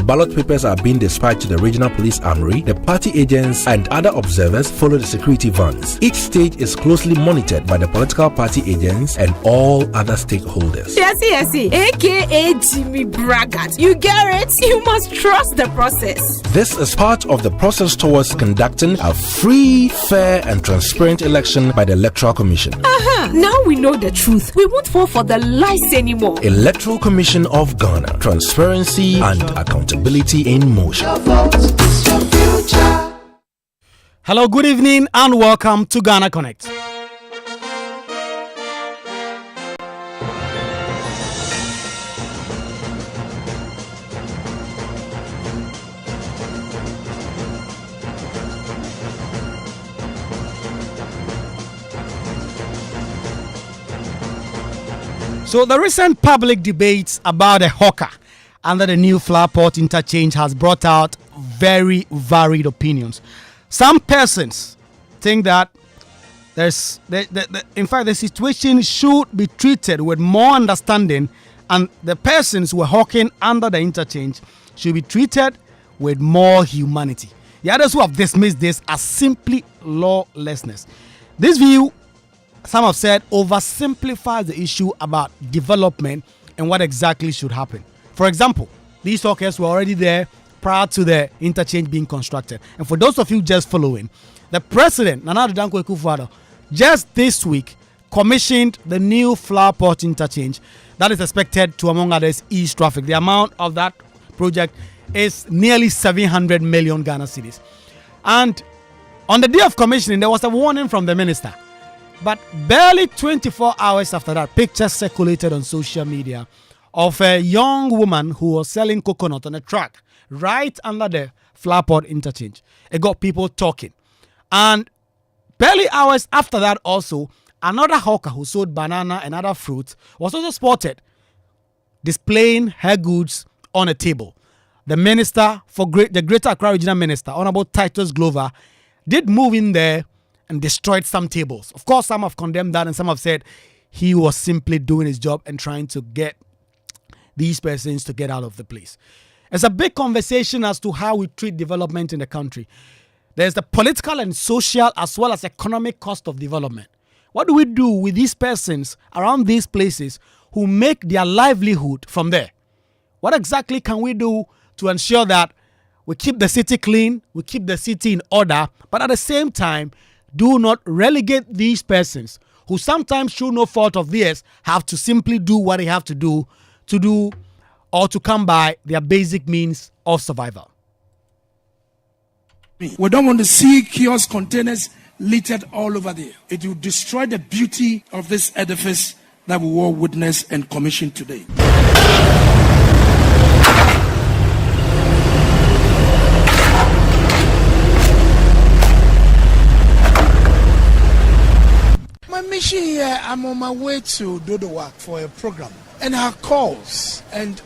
ballot papers are being dispatched to the regional police armory, the party agents and other observers follow the security vans. Each stage is closely monitored by the political party agents and all other stakeholders. Yes, aka Jimmy Braggart. You get it? You must trust the process. This is part of the process towards conducting a free, fair and transparent election by the Electoral Commission. Now we know the truth. We won't fall for the lies anymore. Electoral Commission of Ghana. Transparency and accountability in motion. Hello, good evening and welcome to Ghana Connect. So the recent public debates about a hawker under the new Flowerpot Interchange has brought out very varied opinions. Some persons think that in fact the situation should be treated with more understanding, and the persons who are hawking under the interchange should be treated with more humanity. The others who have dismissed this as simply lawlessness. This view, some have said, oversimplifies the issue about development and what exactly should happen. For example, these hawkers were already there prior to the interchange being constructed. And for those of you just following, the president, Nana Addo Dankwa Akufo-Addo, just this week commissioned the new Flowerpot interchange that is expected to, among others, ease traffic. The amount of that project is nearly 700 million Ghana cedis. And on the day of commissioning, there was a warning from the minister. But barely 24 hours after that, pictures circulated on social media of a young woman who was selling coconut on a truck right under the Flowerpot interchange. It got people talking. And barely hours after that also, another hawker who sold banana and other fruits was also spotted displaying her goods on a table. The minister for the Greater Accra Regional Minister, Honorable Titus Glover, did move in there and destroyed some tables. Of course, some have condemned that and some have said he was simply doing his job and trying to get these persons to get out of the place. It's a big conversation as to how we treat development in the country. There's the political and social as well as economic cost of development. What do we do with these persons around these places who make their livelihood from there? What exactly can we do to ensure that we keep the city clean, we keep the city in order, but at the same time, do not relegate these persons who sometimes, through no fault of theirs, have to simply do what they have to do or to come by their basic means of survival. We don't want to see kiosk containers littered all over there. It will destroy the beauty of this edifice that we all witness and commission today. My mission here, I'm on my way to Dodowa for a program. And her calls and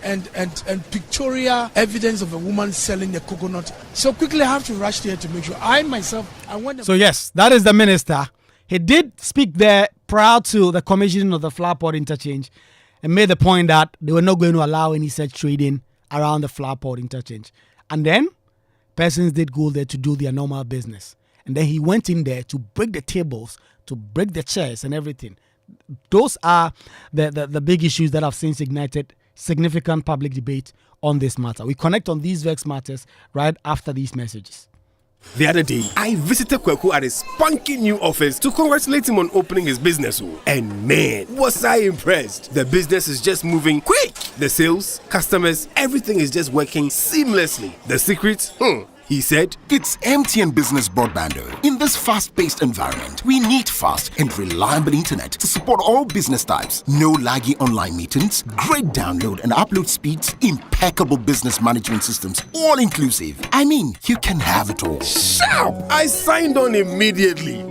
pictorial evidence of a woman selling the coconut. So quickly I have to rush there to make sure I want. So yes, that is the minister. He did speak there prior to the commissioning of the Flowerpot interchange and made the point that they were not going to allow any such trading around the Flowerpot interchange. And then persons did go there to do their normal business. And then he went in there to break the tables, to break the chairs and everything. Those are the big issues that have since ignited significant public debate on this matter. We connect on these vex matters right after these messages. The other day, I visited Kwaku at his spunky new office to congratulate him on opening his business. And man, was I impressed. The business is just moving quick. The sales, customers, everything is just working seamlessly. The secret? He said, it's MTN Business Broadband. In this fast-paced environment, we need fast and reliable internet to support all business types. No laggy online meetings, great download and upload speeds, impeccable business management systems, all inclusive. I mean, you can have it all. Sharp! I signed on immediately.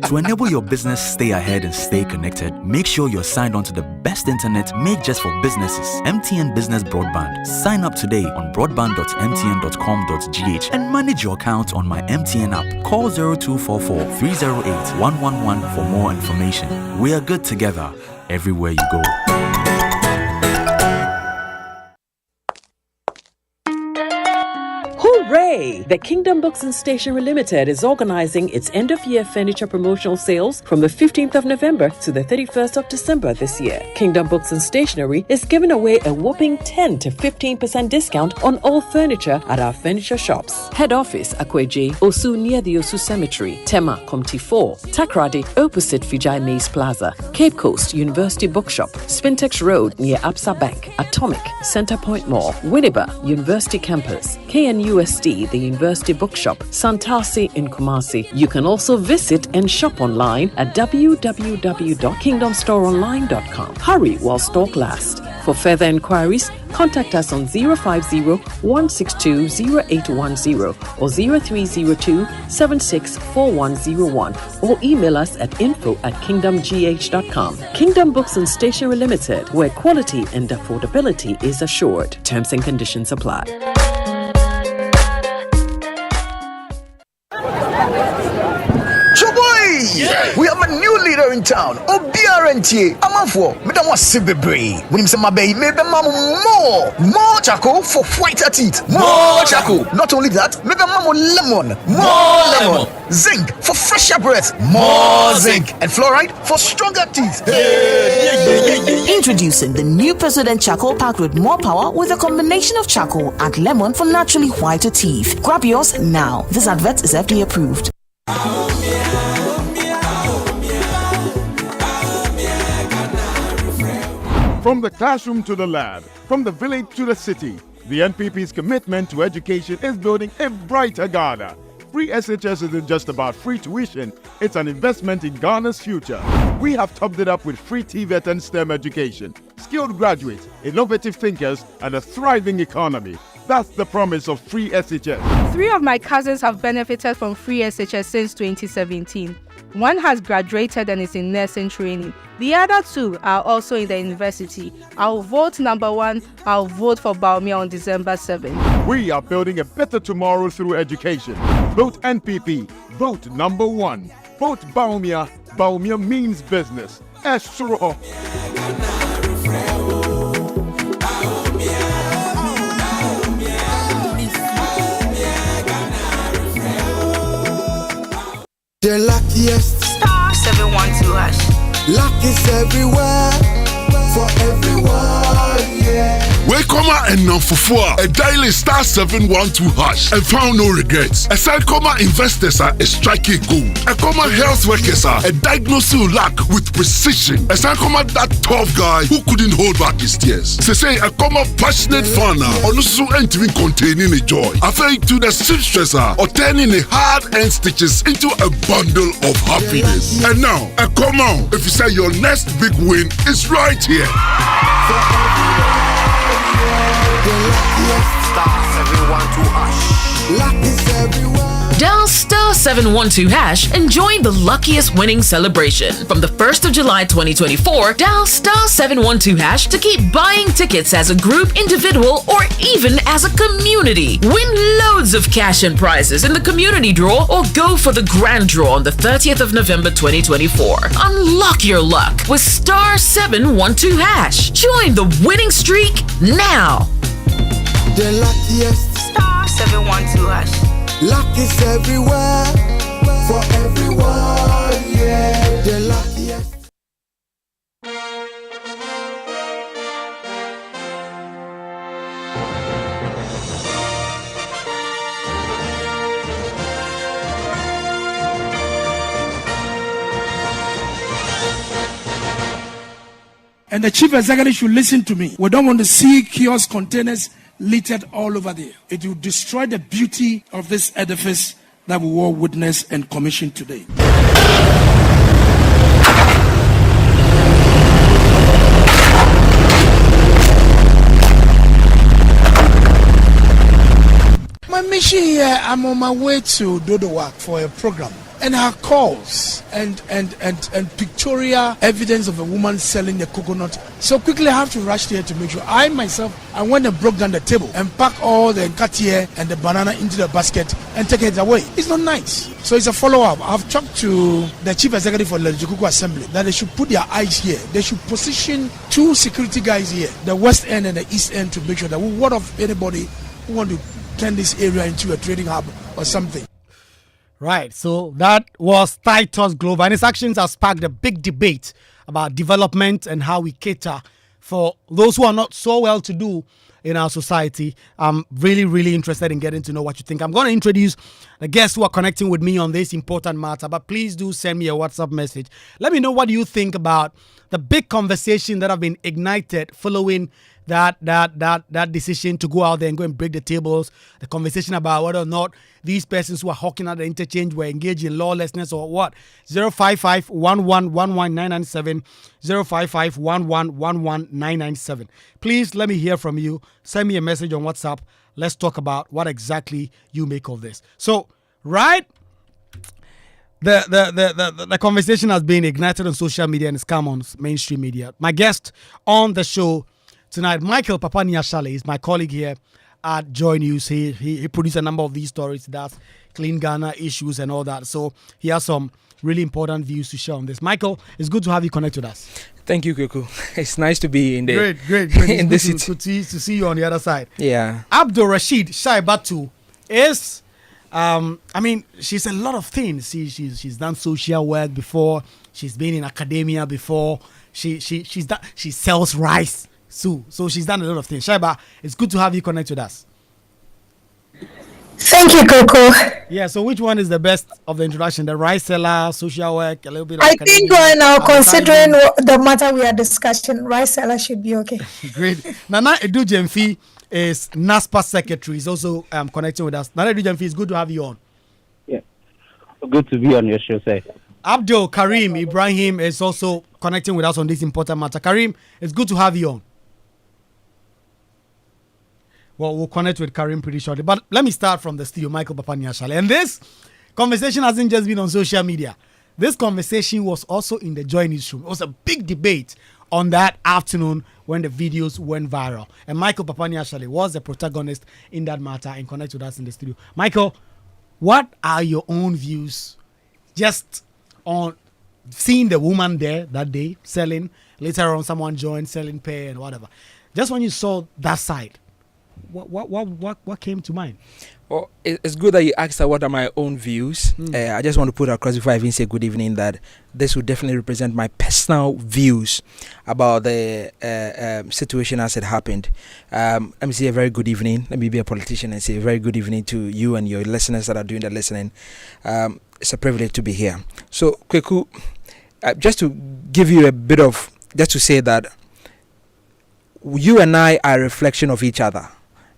To enable your business stay ahead and stay connected, make sure you're signed on to the best internet made just for businesses. MTN Business Broadband. Sign up today on broadband.mtn.com.gh and manage your account on my MTN app. Call 0244 308 111 for more information. We are good together everywhere you go. Hooray! The Kingdom Books and Stationery Limited is organizing its end-of-year furniture promotional sales from the 15th of November to the 31st of December this year. Kingdom Books and Stationery is giving away a whopping 10 to 15% discount on all furniture at our furniture shops. Head office, Akweji, Osu near the Osu Cemetery, Tema, Comty 4, Takrady, opposite Fijai Maze Plaza, Cape Coast, University Bookshop, Spintex Road near Absa Bank, Atomic, Center Point Mall, Winneba, University Campus, KNUST, the University Bookshop, Santasi in Kumasi. You can also visit and shop online at www.kingdomstoreonline.com. Hurry while stock lasts. For further inquiries, contact us on 050-162-0810 or 0302-764101 or email us at info@kingdomgh.com. Kingdom Books and Stationery Limited, where quality and affordability is assured. Terms and conditions apply. Yeah. We have a new leader in town. Obiarenti. Amafo. Madam was Sibebre. When him say my baby, maybe more charcoal for whiter teeth. More charcoal. Not only that, maybe lemon. More lemon. Zinc for fresher breath. More zinc. And fluoride for stronger teeth. Introducing the new President Charcoal Pack with more power with a combination of charcoal and lemon for naturally whiter teeth. Grab yours now. This advert is FDA approved. From the classroom to the lab, from the village to the city, the NPP's commitment to education is building a brighter Ghana. Free SHS isn't just about free tuition, it's an investment in Ghana's future. We have topped it up with free TVET and STEM education, skilled graduates, innovative thinkers, and a thriving economy. That's the promise of free SHS. 3 of my cousins have benefited from free SHS since 2017. One has graduated and is in nursing training. The other 2 are also in the university. I'll vote number 1. I'll vote for Baumia on December 7th. We are building a better tomorrow through education. Vote NPP. Vote number 1. Vote Baumia. Baumia means business. Estro. The luckiest. Star 712 #. Luck is everywhere. For everyone, yeah. Welcome and now for a daily star 712 # and found no regrets. A side comma investors are a striking gold. A comma health workers are a diagnosing luck with precision. A side comma that tough guy who couldn't hold back his tears. Say a comma passionate fan on also entering containing a joy. After to the seamstresser or turning a hard-earned stitches into a bundle of happiness. And now a comma if you say your next big win is right here. Star 712 #. Luck is everywhere. Dial star 712 # and join the luckiest winning celebration. From the 1st of July 2024, dial star 712 # to keep buying tickets as a group, individual, or even as a community. Win loads of cash and prizes in the community draw or go for the grand draw on the 30th of November 2024. Unlock your luck with star 712 #. Join the winning streak now. The luckiest. Star 712 #. Luck is everywhere. For everyone, yeah. The luckiest. And the chief executive should listen to me. We don't want to see kiosk containers littered all over there. It will destroy the beauty of this edifice that we all witness and commission today. My mission here, I'm on my way to Dodowak for a program. And her calls and pictorial evidence of a woman selling the coconut. So quickly I have to rush there to make sure. I went and broke down the table and packed all the nkatier and the banana into the basket and take it away. It's not nice. So it's a follow-up. I've talked to the chief executive for the Legicuku Assembly that they should put their eyes here. They should position 2 security guys here, the west end and the east end, to make sure that we ward off anybody who want to turn this area into a trading hub or something. Right, so that was Titus Glover, and his actions have sparked a big debate about development and how we cater for those who are not so well to do in our society. I'm really interested in getting to know what you think. I'm going to introduce the guests who are connecting with me on this important matter, but please do send me a WhatsApp message. Let me know what you think about the big conversation that have been ignited following that decision to go out there and go and break the tables, the conversation about whether or not these persons who are hawking at the interchange were engaged in lawlessness or what. 055-1111-997, 055-1111-997. Please let me hear from you. Send me a message on WhatsApp. Let's talk about what exactly you make of this. So, right, the conversation has been ignited on social media and it's come on mainstream media. My guest on the show tonight, Michael Papaniashale, is my colleague here at Joy News. He produced a number of these stories. That's Clean Ghana issues and all that. So he has some really important views to share on this. Michael, it's good to have you connect with us. Thank you, Kwaku. It's nice to be in the great. in this city. Good to see you on the other side. Yeah. Abdul Rashid Shaibatu is, she's a lot of things. She's done social work before. She's been in academia before. She sells rice. So she's done a lot of things. Shaiba, it's good to have you connect with us. Thank you, Coco. Yeah, so which one is the best of the introduction? The rice seller, social work, a little bit of I think right now, considering the matter we are discussing, rice seller should be okay. Great. Nana Edu Jemfi is NASPA secretary. Is also connecting with us. Nana Edu Jemfi, it's good to have you on. Yeah, good to be on your show, sir. Abdul Karim Ibrahim is also connecting with us on this important matter. Karim, it's good to have you on. Well, we'll connect with Karim pretty shortly. But let me start from the studio, Michael Papaniashale. And this conversation hasn't just been on social media. This conversation was also in the Joy Newsroom. It was a big debate on that afternoon when the videos went viral. And Michael Papaniashale was the protagonist in that matter and connected with us in the studio. Michael, what are your own views just on seeing the woman there that day selling? Later on, someone joined selling pay and whatever. Just when you saw that side, what came to mind? Well, it's good that you asked her what are my own views. I just want to put across before I even say good evening that this would definitely represent my personal views about the situation as it happened. Let me say a very good evening. Let me be a politician and say a very good evening to you and your listeners that are doing the listening. It's a privilege to be here. So, Kwaku, just to give you a bit of, just to say that you and I are a reflection of each other.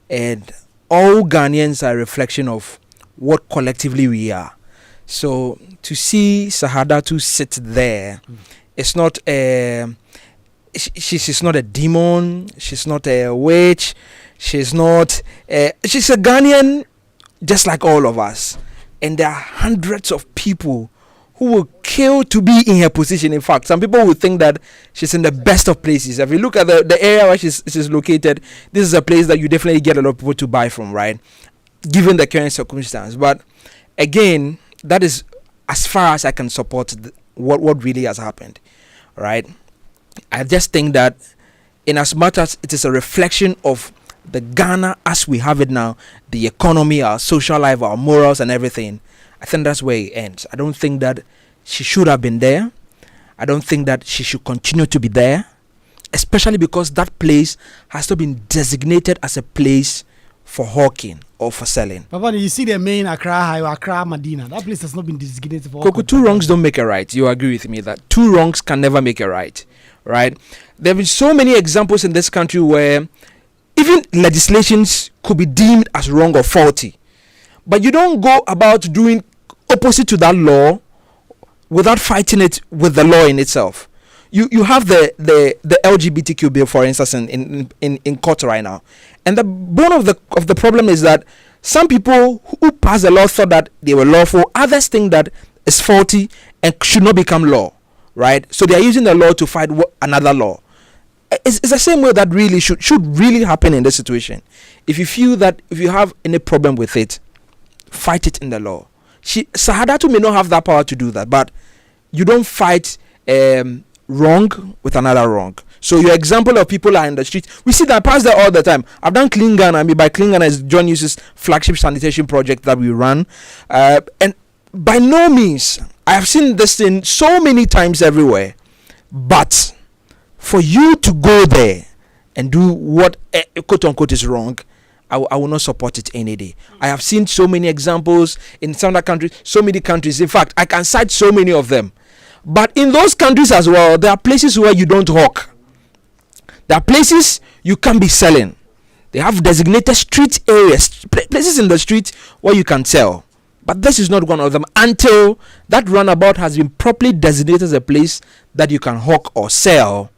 And all Ghanaians are a reflection of what collectively we are. So to see Sahadatu sit there, it's not she's not a demon, she's not a witch, she's a Ghanaian just like all of us. And there are hundreds of people who will kill to be in her position. In fact, some people will think that she's in the best of places. If you look at the area where she's located, this is a place that you definitely get a lot of people to buy from, right? Given the current circumstance. But again, that is as far as I can support what really has happened, right? I just think that in as much as it is a reflection of the Ghana as we have it now, the economy, our social life, our morals and everything, I think that's where it ends. I don't think that she should have been there. I don't think that she should continue to be there, especially because that place has not been designated as a place for hawking or for selling. Papa, you see the main Accra, Medina. That place has not been designated for hawking. Two wrongs don't make a right. You agree with me that two wrongs can never make a right, right? There have been so many examples in this country where even legislations could be deemed as wrong or faulty. But you don't go about doing opposite to that law without fighting it with the law in itself. You have the LGBTQ bill, for instance, in court right now. And the bone of the problem is that some people who pass the law thought that they were lawful. Others think that it's faulty and should not become law, right? So they are using the law to fight another law. It's the same way that really should really happen in this situation. If you feel that if you have any problem with it, fight it in the law. Sahadatu may not have that power to do that, but you don't fight wrong with another wrong. So your example of people are in the street. We see that pass there all the time. I've done Clean Ghana. I mean, by Clean Ghana is John Hughes' flagship sanitation project that we run. And by no means, I have seen this thing so many times everywhere. But for you to go there and do what quote unquote is wrong, I will not support it any day. I have seen so many examples in some other countries, so many countries. In fact, I can cite so many of them. But in those countries as well, there are places where you don't hawk. There are places you can't be selling. They have designated street areas, places in the street where you can sell. But this is not one of them until that runabout has been properly designated as a place that you can hawk or sell.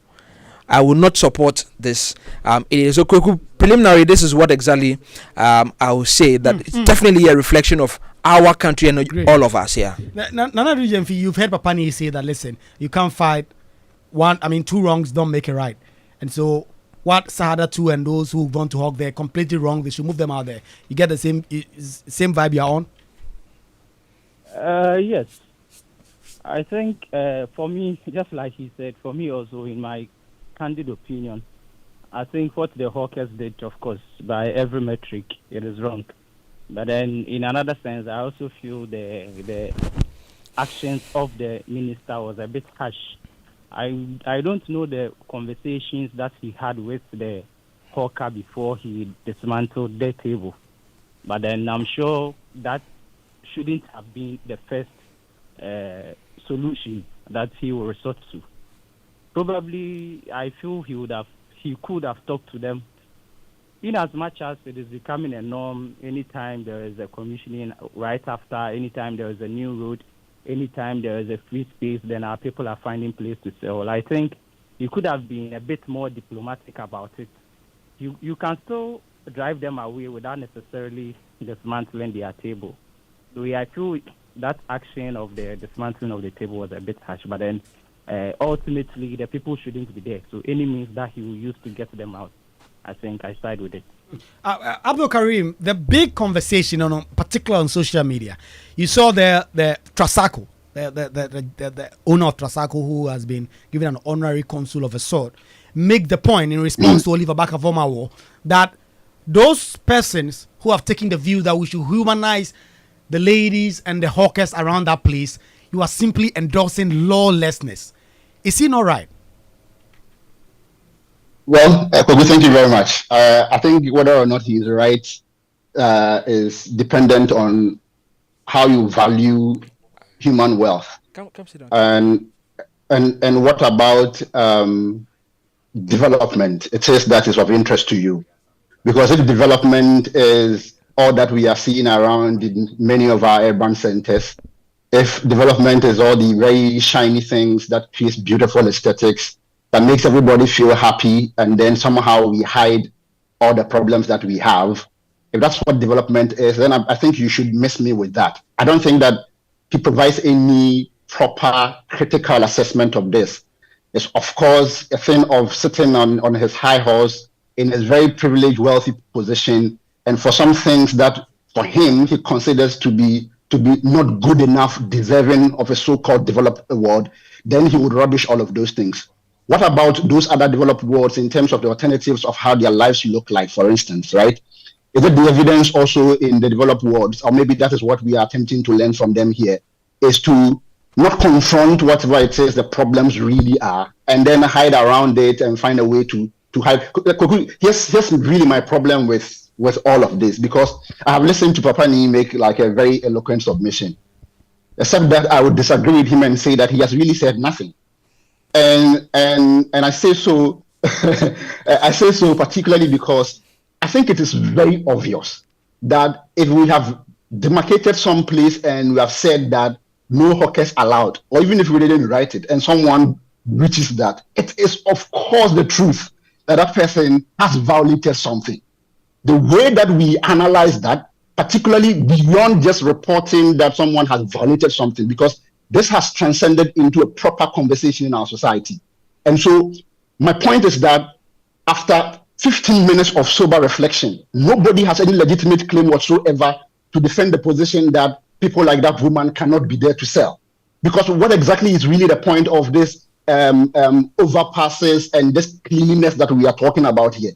I will not support this. It is so preliminary. This is what exactly I will say that it's definitely a reflection of our country and all of us here. Nana Region, you've heard Papani say that. Listen, you can't fight two wrongs don't make it right. And so, what Sahada 2 and those who want to hog there completely wrong. They should move them out there. You get the same vibe you're on. Yes, I think for me, just like he said, for me also in my candid opinion, I think what the hawkers did, of course, by every metric, it is wrong. But then, in another sense, I also feel the actions of the minister was a bit harsh. I don't know the conversations that he had with the hawker before he dismantled the table. But then I'm sure that shouldn't have been the first solution that he will resort to. Probably, I feel he could have talked to them. In as much as it is becoming a norm, anytime there is a commissioning right after, anytime there is a new road, anytime there is a free space, then our people are finding place to sell. I think you could have been a bit more diplomatic about it. You can still drive them away without necessarily dismantling their table. So I feel that action of the dismantling of the table was a bit harsh, but then ultimately the people shouldn't be there. So any means that he will use to get them out, I think I side with it. Abdul Karim, the big conversation particularly on social media, you saw the Trasaco, the owner of Trasaco, who has been given an honorary consul of a sort, make the point in response to Oliver Bakavomawo that those persons who have taken the view that we should humanize the ladies and the hawkers around that place, you are simply endorsing lawlessness. Is he not right? Well, Kwaku, thank you very much. I think whether or not he is right is dependent on how you value human wealth. Come sit down. And what about development? It says that is of interest to you. Because if development is all that we are seeing around in many of our urban centers, if development is all the very shiny things that creates beautiful aesthetics, that makes everybody feel happy, and then somehow we hide all the problems that we have. If that's what development is, then I think you should miss me with that. I don't think that he provides any proper critical assessment of this. It's, of course, a thing of sitting on his high horse in his very privileged, wealthy position, and for some things that, for him, he considers to be not good enough, deserving of a so-called developed award, then he would rubbish all of those things. What about those other developed worlds in terms of the alternatives of how their lives look like, for instance, right? Is it the evidence also in the developed worlds, or maybe that is what we are attempting to learn from them here, is to not confront whatever it says the problems really are, and then hide around it and find a way to hide. Here's really my problem with all of this, because I have listened to Papa Ni make like a very eloquent submission, except that I would disagree with him and say that he has really said nothing. And I say so I say so particularly because I think it is very obvious that if we have demarcated some place and we have said that no hawkers allowed, or even if we didn't write it and someone reaches that, it is of course the truth that that person has violated something. The way that we analyze that, particularly beyond just reporting that someone has violated something, because this has transcended into a proper conversation in our society. And so my point is that after 15 minutes of sober reflection, nobody has any legitimate claim whatsoever to defend the position that people like that woman cannot be there to sell. Because what exactly is really the point of this overpasses and this cleanliness that we are talking about here.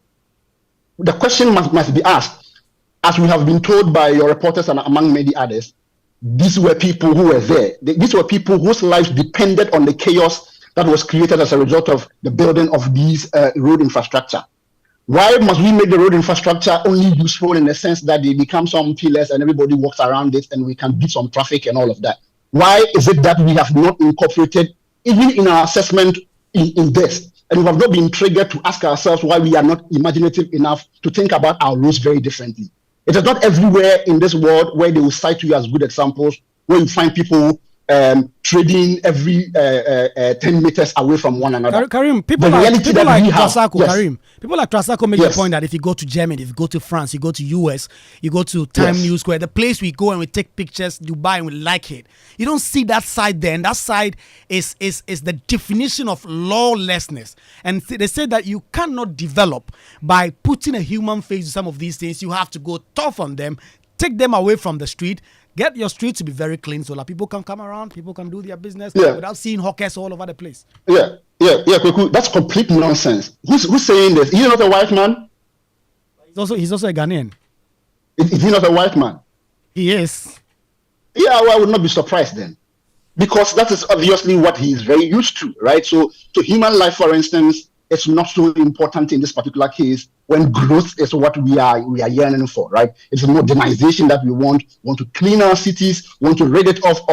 The question must be asked, as we have been told by your reporters and among many others, these were people who were there. These were people whose lives depended on the chaos that was created as a result of the building of these road infrastructure. Why must we make the road infrastructure only useful in the sense that they become some pillars and everybody walks around it and we can beat some traffic and all of that? Why is it that we have not incorporated, even in our assessment in this, and we have not been triggered to ask ourselves why we are not imaginative enough to think about our roads very differently? It is not everywhere in this world where they will cite you as good examples, where you find people trading every 10 meters away from one another. Karim, people like Trasako, Karim, people like Trasako make the point that if you go to Germany, if you go to France, you go to US, you go to Time News Square, the place we go and we take pictures, Dubai, and we like it. You don't see that side there, and that side is the definition of lawlessness. And they say that you cannot develop by putting a human face to some of these things. You have to go tough on them, take them away from the street. Get your street to be very clean so that people can come around, people can do their business without seeing hawkers all over the place. Kwaku, that's complete nonsense. Who's saying this? Is he not a white man? He's also a Ghanaian. Is he not a white man? He is. Yeah, well, I would not be surprised then. Because that is obviously what he is very used to, right? So to human life, for instance, it's not so important in this particular case when growth is what we are yearning for, right? It's modernization that we want to clean our cities, want to rid it of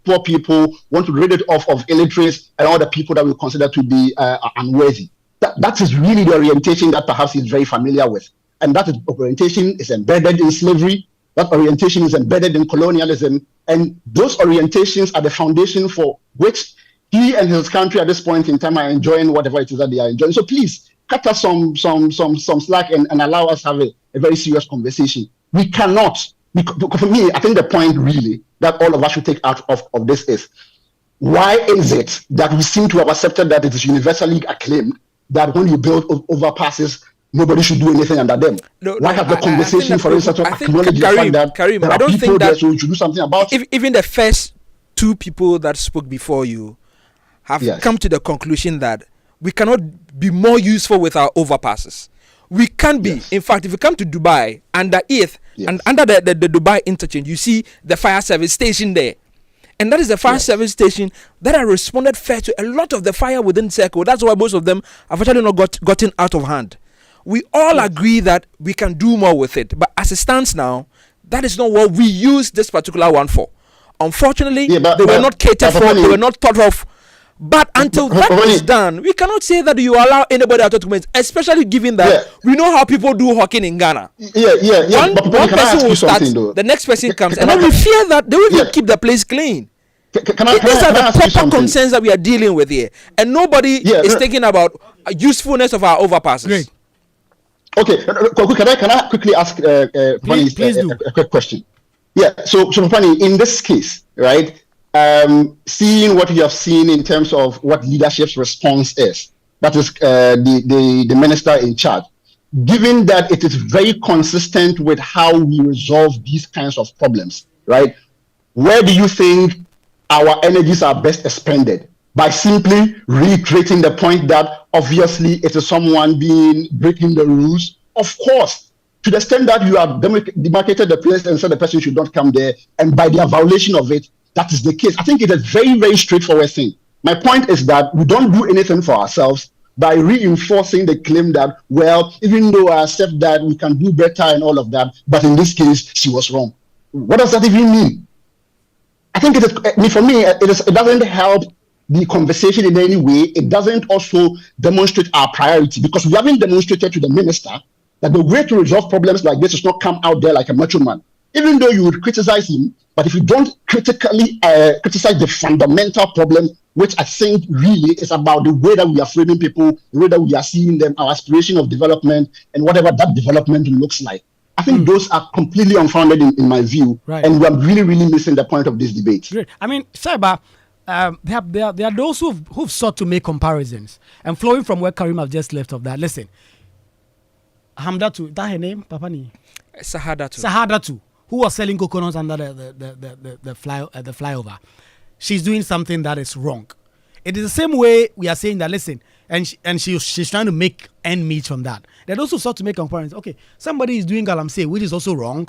poor people, want to rid it of illiterates and all the people that we consider to be unworthy. That is really the orientation that perhaps he's very familiar with. And that orientation is embedded in slavery. That orientation is embedded in colonialism. And those orientations are the foundation for which he and his country at this point in time are enjoying whatever it is that they are enjoying. So please, cut us some slack and allow us to have a very serious conversation. We cannot, for me, I think the point really that all of us should take out of this is, why is it that we seem to have accepted that it is universally acclaimed that when you build overpasses, nobody should do anything under them? Why have the conversation, for instance, acknowledge the fact that there are people there, so we should do something about it? Even the first two people that spoke before you have come to the conclusion that we cannot be more useful with our overpasses. We can be. In fact, if you come to Dubai, under ETH and under the Dubai Interchange, you see the fire service station there. And that is the fire service station that has responded fair to a lot of the fire within Circle. That's why most of them have actually not gotten out of hand. We all agree that we can do more with it. But as it stands now, that is not what we use this particular one for. Unfortunately, they were not catered for, they were not thought of. But until that is done, we cannot say that you allow anybody out of documents, especially given that we know how people do hawking in Ghana. One person will start, the next person comes, and then we fear that they will keep the place clean. These are the proper concerns that we are dealing with here, and nobody is thinking about usefulness of our overpasses. Great. Okay, can I quickly ask please a quick question? So Pani, in this case, right? Seeing what you have seen in terms of what leadership's response is, that is the minister in charge, given that it is very consistent with how we resolve these kinds of problems, right? Where do you think our energies are best expended? By simply reiterating the point that obviously it is someone breaking the rules? Of course, to the extent that you have demarcated the place and said the person should not come there, and by their violation of it, that is the case. I think it is a very, very straightforward thing. My point is that we don't do anything for ourselves by reinforcing the claim that, well, even though I accept that we can do better and all of that, but in this case, she was wrong. What does that even mean? I think for me, it doesn't help the conversation in any way. It doesn't also demonstrate our priority, because we haven't demonstrated to the minister that the way to resolve problems like this is not come out there like a macho man. Even though you would criticize him, but if you don't critically criticize the fundamental problem, which I think really is about the way that we are framing people, the way that we are seeing them, our aspiration of development, and whatever that development looks like, I think those are completely unfounded in my view, and we are really, really missing the point of this debate. Great. I mean, Saiba, there are those who've sought to make comparisons, and flowing from where Karim have just left of that. Listen, Hamdatu, is that her name, Papani? Sahadatu, who was selling coconuts under the flyover. She's doing something that is wrong. It is the same way we are saying that, listen, and she's trying to make end meet from that. They'd also start to make comparisons. Okay, somebody is doing galamsey, which is also wrong,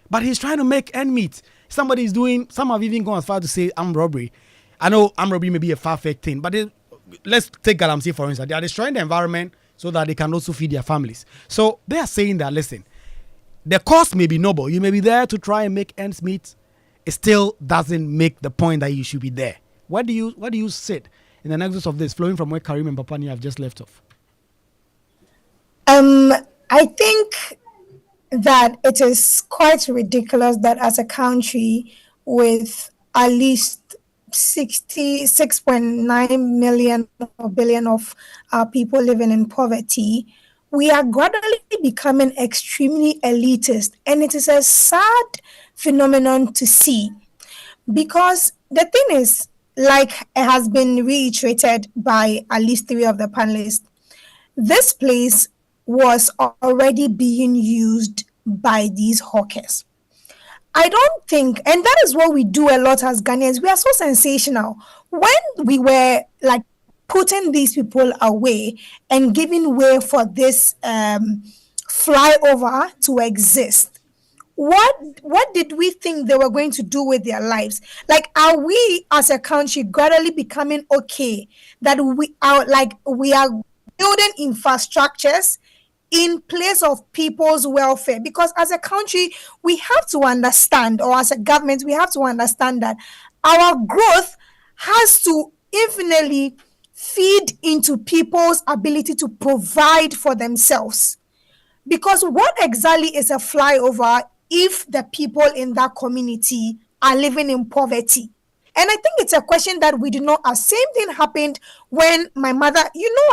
but he's trying to make end meet. Somebody is doing, some have even gone as far to say armed robbery. I know armed robbery may be a far-fetched thing, but let's take galamsey for instance. They are destroying the environment so that they can also feed their families. So they are saying that, listen, the cost may be noble. You may be there to try and make ends meet. It still doesn't make the point that you should be there. Where do you sit in the nexus of this, flowing from where Karim and Papani have just left off? I think that it is quite ridiculous that as a country with at least 66.9 million or billion of people living in poverty, we are gradually becoming extremely elitist. And it is a sad phenomenon to see, because the thing is, like it has been reiterated by at least 3 of the panelists, this place was already being used by these hawkers. I don't think, and that is what we do a lot as Ghanaians, we are so sensational. When we were like putting these people away and giving way for this flyover to exist, what did we think they were going to do with their lives? Like, are we as a country gradually becoming okay that we are building infrastructures in place of people's welfare? Because as a country, we have to understand, or as a government, we have to understand that our growth has to infinitely feed into people's ability to provide for themselves. Because what exactly is a flyover if the people in that community are living in poverty? And I think it's a question that we do not ask. Same thing happened when my mother,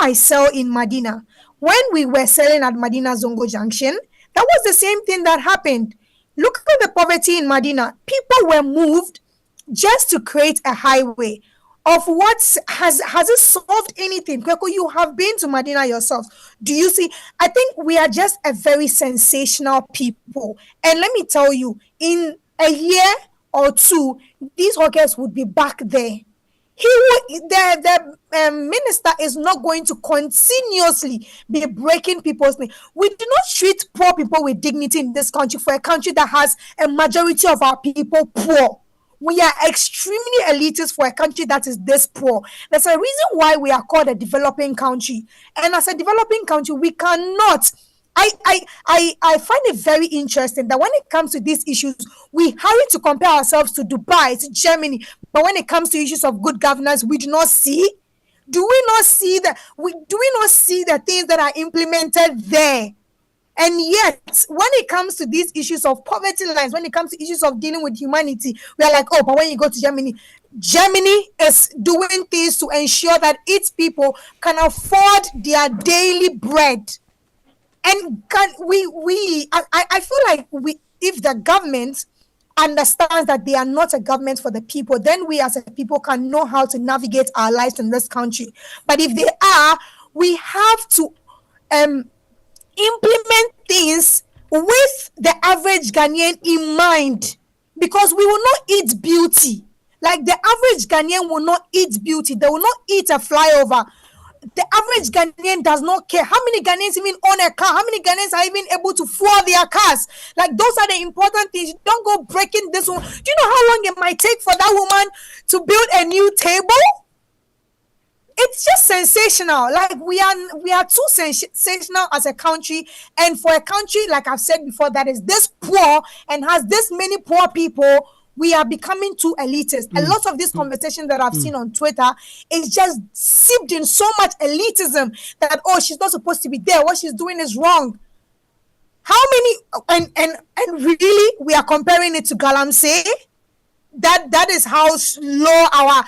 I sell in Medina. When we were selling at Medina Zongo Junction, that was the same thing that happened. Look at the poverty in Medina. People were moved just to create a highway. Of what has it solved anything? Kwaku, you have been to Medina yourself. Do you see? I think we are just a very sensational people. And let me tell you, in a year or two, these hawkers would be back there. The minister is not going to continuously be breaking people's name. We do not treat poor people with dignity in this country, for a country that has a majority of our people poor. We are extremely elitist for a country that is this poor. There's a reason why we are called a developing country. And as a developing country, we cannot. I find it very interesting that when it comes to these issues, we hurry to compare ourselves to Dubai, to Germany. But when it comes to issues of good governance, we do not see. Do we not see the things that are implemented there? And yet, when it comes to these issues of poverty lines, when it comes to issues of dealing with humanity, we are like, oh, but when you go to Germany, Germany is doing things to ensure that its people can afford their daily bread. And I feel like if the government understands that they are not a government for the people, then we as a people can know how to navigate our lives in this country. But if they are, we have to implement things with the average Ghanaian in mind, because we will not eat beauty. Like the average Ghanaian will not eat beauty. They will not eat a flyover. The average Ghanaian does not care. How many Ghanaians even own a car? How many Ghanaians are even able to fuel their cars? Like, those are the important things. Don't go breaking this one. Do you know how long it might take for that woman to build a new table? It's just sensational. Like, we are too sensational as a country. And for a country, like I've said before, that is this poor and has this many poor people, we are becoming too elitist. A lot of this conversation that I've seen on Twitter is just seeped in so much elitism that, oh, she's not supposed to be there. What she's doing is wrong. How many, and really, we are comparing it to Galamsey? That is how low our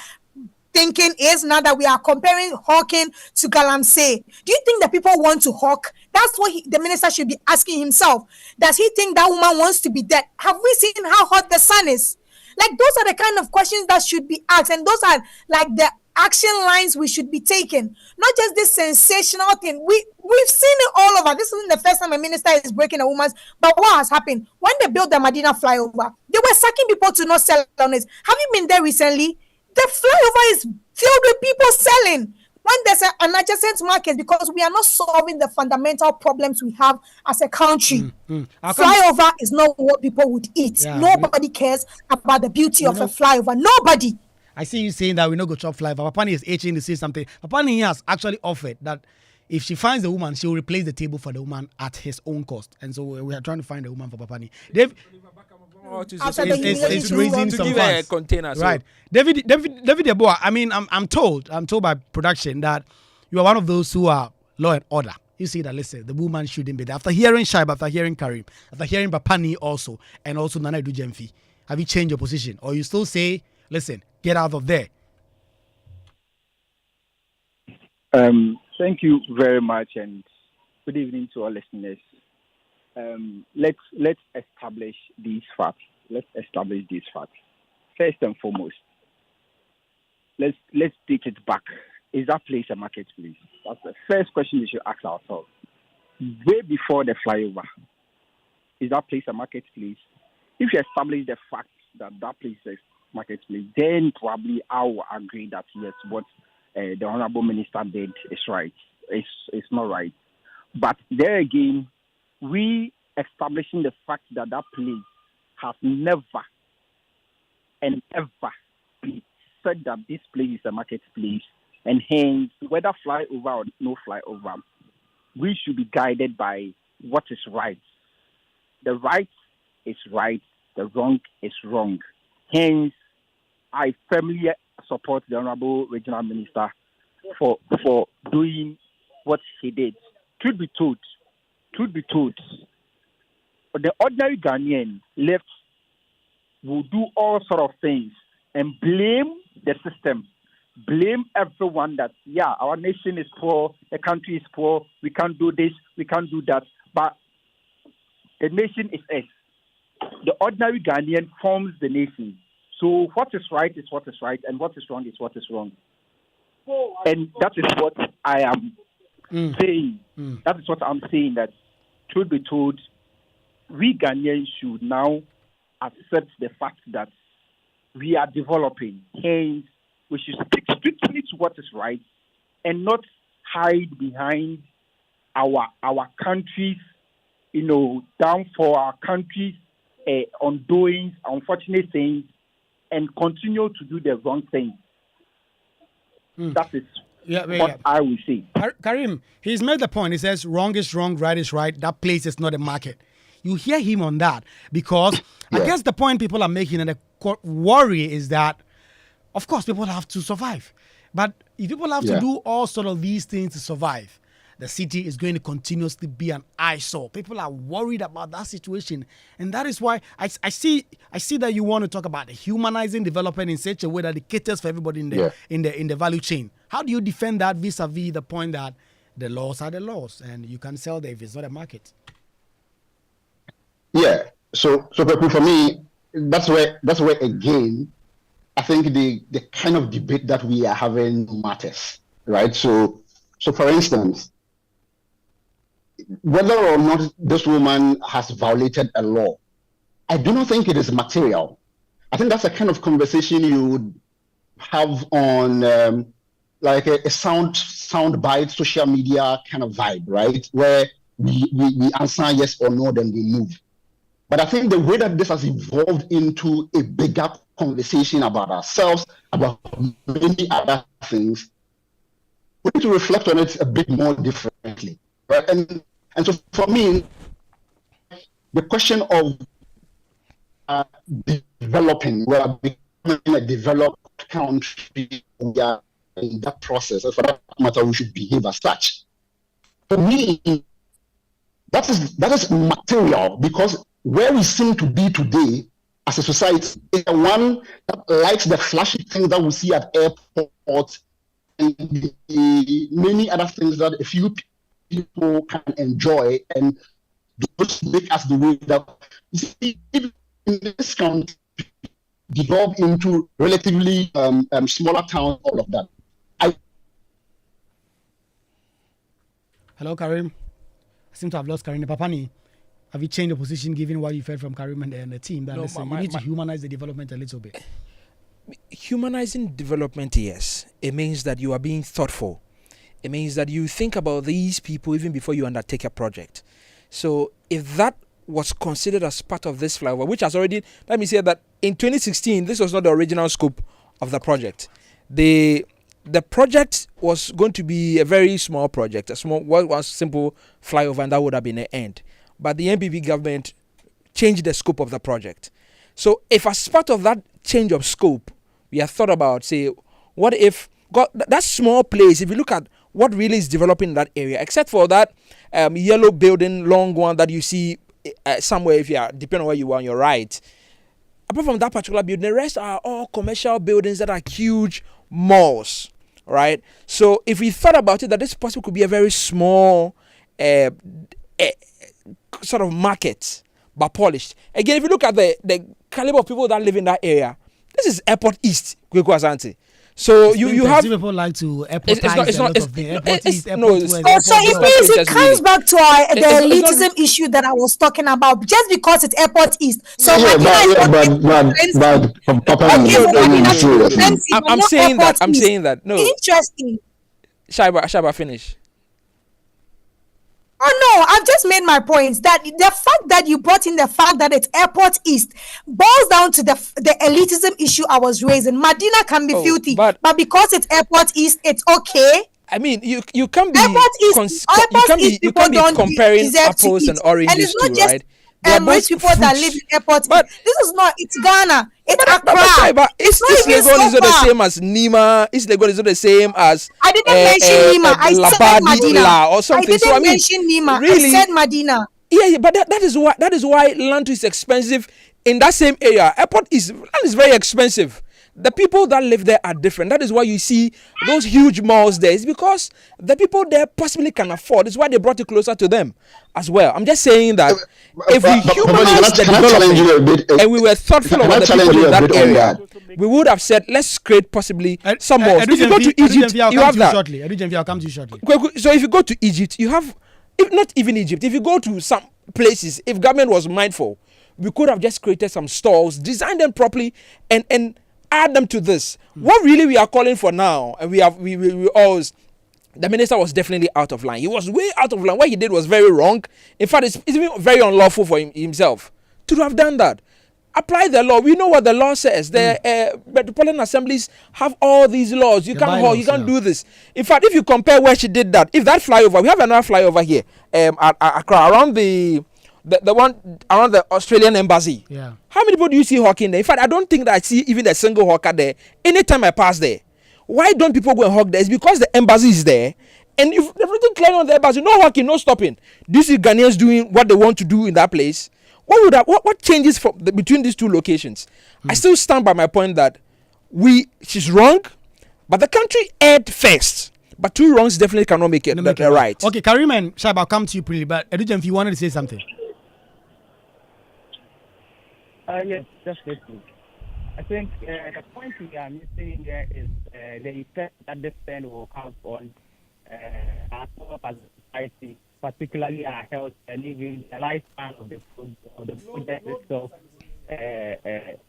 thinking is now, that we are comparing hawking to Galamsey. Do you think that people want to hawk? That's what the minister should be asking himself. Does he think that woman wants to be dead? Have we seen how hot the sun is? Like, those are the kind of questions that should be asked, and those are like the action lines we should be taking, not just this sensational thing. We've seen it all over. This isn't the first time a minister is breaking a woman's. But what has happened? When they built the Medina flyover, they were sacking people to not sell on it. Have you been there recently? The flyover is filled with people selling. When there's an adjacent market, because we are not solving the fundamental problems we have as a country. Flyover is not what people would eat. Yeah, Nobody cares about the beauty of a flyover. Nobody. I see you saying that we no go chop flyover. Papani is itching to say something. Papani has actually offered that if she finds the woman, she will replace the table for the woman at his own cost. And so we are trying to find a woman for Papani. Dave, it's raising some funds. Container, so. Right. David Deboa, I mean, I'm told by production that you are one of those who are law and order. You see that, listen, the woman shouldn't be there. After hearing Shaib, after hearing Karim, after hearing Papani also, and also Nana Edu Jemfi, have you changed your position? Or you still say, listen, get out of there? Thank you very much, and good evening to all listeners. Let's establish these facts. First and foremost, let's take it back. Is that place a marketplace? That's the first question we should ask ourselves. Way before the flyover, is that place a marketplace? If you establish the fact that place is a marketplace, then probably I will agree that yes, what the Honorable Minister did is right. It's not right. But there again, we establishing the fact that place has never and ever been said that this place is a marketplace, and hence, whether flyover or no flyover, we should be guided by what is right. The right is right, the wrong is wrong. Hence, I firmly support the Honorable Regional Minister for doing what he did. Truth be told, the ordinary Ghanaian left will do all sort of things and blame the system, blame everyone that, yeah, our nation is poor, the country is poor, we can't do this, we can't do that. But the nation is us. The ordinary Ghanaian forms the nation. So what is right is what is right, and what is wrong is what is wrong. And that is what I am saying. That is what I'm saying, that truth be told, we Ghanaians should now accept the fact that we are developing. Hence, we should stick strictly to what is right and not hide behind our countries, down for our countries, undoings, unfortunate things, and continue to do the wrong thing. That is what I will say. Karim, he's made the point. He says wrong is wrong, right is right. That place is not a market. You hear him on that because I guess the point people are making and the worry is that, of course, people have to survive. But if people have to do all sort of these things to survive, the city is going to continuously be an eyesore. People are worried about that situation. And that is why I see that you want to talk about the humanizing development in such a way that it caters for everybody in the value chain. How do you defend that vis-a-vis the point that the laws are the laws and you can sell them if it's not a market? Yeah. So for me, that's where again, I think the kind of debate that we are having matters, right? So for instance, whether or not this woman has violated a law, I do not think it is material. I think that's a kind of conversation you would have on like a sound bite social media kind of vibe, right? Where we answer yes or no, then we move. But I think the way that this has evolved into a bigger conversation about ourselves, about many other things, we need to reflect on it a bit more differently, right? And so for me, the question of developing, we are becoming a developed country, we are in that process, and for that matter, we should behave as such. For me, that is material, because where we seem to be today as a society is the one that likes the flashy things that we see at airports and the many other things that a few people can enjoy, and those make us the way that you see in this country develop into relatively smaller towns, all of that. Hello, Karim. I seem to have lost Karim. Papani, have you changed your position given what you've heard from Karim and the team? That you need to humanize the development a little bit. humanizing development, yes, it means that you are being thoughtful. It means that you think about these people even before you undertake a project. So if that was considered as part of this flyover, which has already, let me say that in 2016, this was not the original scope of the project. The project was going to be a very small project, one simple flyover, and that would have been the end. But the NPP government changed the scope of the project. So if as part of that change of scope, we have thought about, say, what if that small place, if you look at what really is developing in that area, except for that yellow building, long one that you see somewhere, if you are, depending on where you are on your right, apart from that particular building, the rest are all commercial buildings that are huge malls, right? So if we thought about it, that this possibly could be a very small sort of market, but polished. Again, if you look at the caliber of people that live in that area, this is Airport East, Kwaku Asante. So you have people like to airportize it's not, a lot of things. Airport East, no, Airport West. So it means it comes back to the elitism issue that I was talking about. Just because it's Airport East, so I'm saying that. No. Interesting. Shaiba, finish. Oh no, I've just made my point that the fact that you brought in the fact that it's Airport East boils down to the elitism issue I was raising. Medina can be filthy, but because it's Airport East, it's okay. I mean, you can be you can be comparing apples and oranges too, right? Most people that live in Airport, but this is not. It's Ghana. It's Accra. But East Legon is not the same as Nima. East Legon is not the same as. I didn't mention Nima. I said Medina or something. I didn't mention Nima. Really, I said Medina. Yeah, but that is why land is expensive in that same area. Land is very expensive. The people that live there are different. That is why you see those huge malls there. It's because the people there possibly can afford. It's why they brought it closer to them as well. I'm just saying that if we humanize the development and we were thoughtful about the people in that area, we would have said, let's create possibly some malls. If you go to Egypt, you have that. I'll come to you shortly. So if you go to Egypt, you have, if not even Egypt, if you go to some places, if government was mindful, we could have just created some stalls, designed them properly, and add them to this. What really we are calling for now, and we always, the minister was definitely out of line. He was way out of line. What he did was very wrong. In fact, it's even very unlawful for himself to have done that. Apply the law. We know what the law says. The metropolitan assemblies have all these laws. You can't do this. In fact, if you compare where she did that, if that flyover, we have another flyover here, at Accra, around the one around the Australian embassy. Yeah. How many people do you see hawking there? In fact, I don't think that I see even a single hawker there. Anytime I pass there, why don't people go and hawk there? It's because the embassy is there, and if everything clear on the embassy, no hawking, no stopping. Do you see Ghanaians doing what they want to do in that place? What changes between these two locations? I still stand by my point that she's wrong, but the country erred first. But two wrongs definitely cannot make it right. Okay, Karim and Shaib, I'll come to you pretty, but Edujem, if you wanted to say something. Yes, just quickly. I think the point we are missing here is the effect that this spend will have on our society, particularly our health and even the lifespan of the project itself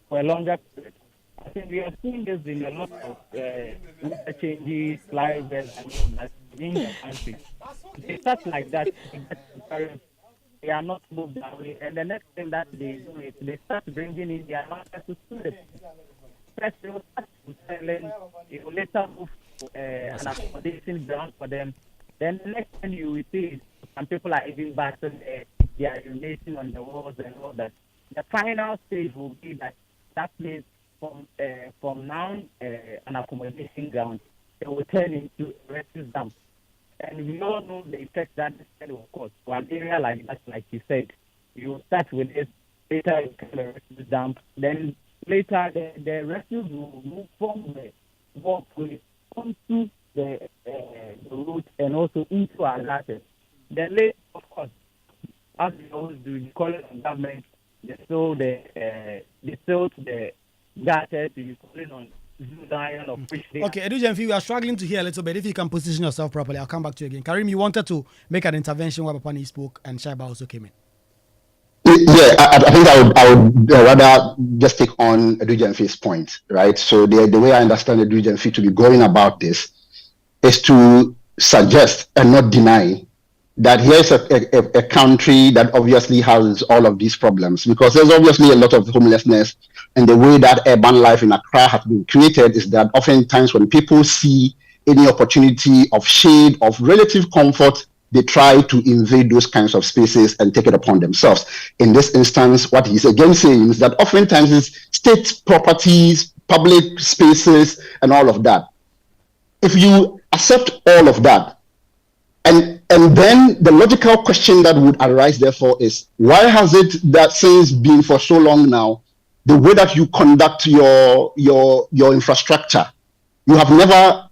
for a longer period. I think we are seeing this in a lot of interchanges, flyovers, and all that in the country. They start like that. They are not moved away, and the next thing that they do is they start bringing in their market to students. First, they will start selling, it will later move to an accommodation ground for them. Then the next thing you will see is some people are even battling their urination on the walls and all that. The final stage will be that place from now an accommodation ground, it will turn into a refuse dump. And we all know the effect that this will cause. For an area like that, like you said, you start with it, later you kill a refuse dump, then later the refuse will move from the walkway onto the road and also into our gutters. Then later, of course, as we always do, we call it on government, they fill the gutters, you call it on Okay, Edujem, you are struggling to hear a little bit. If you can position yourself properly, I'll come back to you again. Karim, you wanted to make an intervention while Papani spoke and Shaiba also came in. Yeah, I think I would rather just take on Edujemfi's point, right? So the way I understand Edujemfi to be going about this is to suggest and not deny that here's a country that obviously has all of these problems, because there's obviously a lot of homelessness, and the way that urban life in Accra has been created is that oftentimes when people see any opportunity of shade, of relative comfort, they try to invade those kinds of spaces and take it upon themselves. In this instance, what he's again saying is that oftentimes it's state properties, public spaces, and all of that. If you accept all of that, and then the logical question that would arise therefore is, why has it that since been for so long now, the way that you conduct your infrastructure, you have never